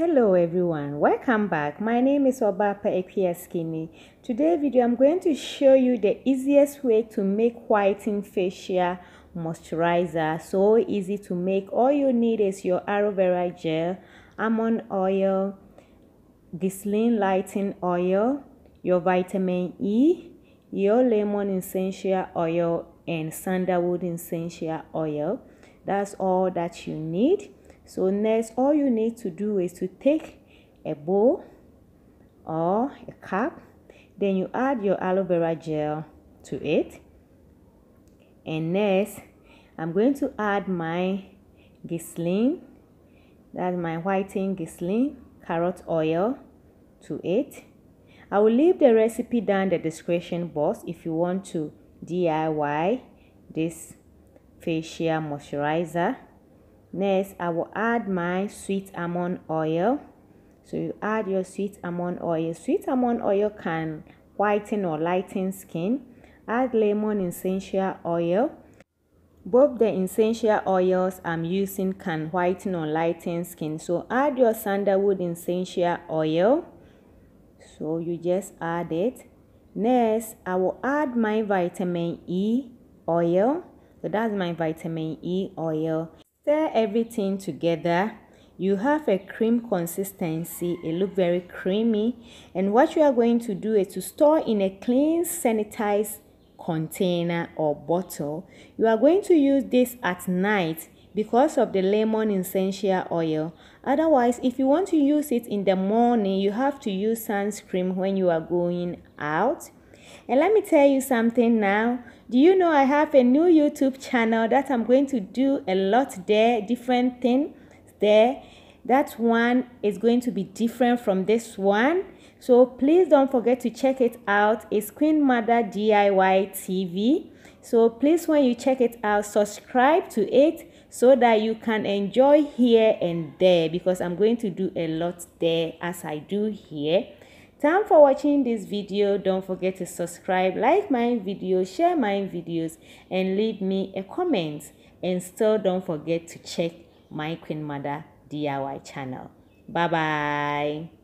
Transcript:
Hello everyone, welcome back. My name is Obaapaakuaskinny. Today's video I'm going to show you the easiest way to make whitening facial moisturizer. So easy to make. All you need is your aloe vera gel, almond oil, glycerin lighting oil, your vitamin E, your lemon essential oil, and sandalwood essential oil. That's all that you need. So next, all you need to do is to take a bowl or a cup, then you add your aloe vera gel to it, and next I'm going to add my glycerin, that's my whitening glycerin carrot oil, to it. I will leave the recipe down in the description box if you want to DIY this facial moisturizer. Next, I will add my sweet almond oil. So you add your sweet almond oil. Sweet almond oil can whiten or lighten skin. Add lemon essential oil. Both the essential oils I'm using can whiten or lighten skin. So add your sandalwood essential oil. So you just add it. Next, I will add my vitamin E oil. So that's my vitamin E oil. Stir everything together. You have a cream consistency. It looks very creamy. And what you are going to do is to store in a clean sanitized container or bottle. You are going to use this at night because of the lemon essential oil. Otherwise, if you want to use it in the morning, you have to use sunscreen when you are going out. And let me tell you something now. Do you know I have a new YouTube channel that I'm going to do a lot there, different things there. That one is going to be different from this one. So please don't forget to check it out. It's Queen Mother DIY TV. So please, when you check it out, subscribe to it so that you can enjoy here and there, because I'm going to do a lot there as I do here. Thanks for watching this video. Don't forget to subscribe, like my videos, share my videos, and leave me a comment. And still don't forget to check my Queen Mother DIY channel. Bye bye.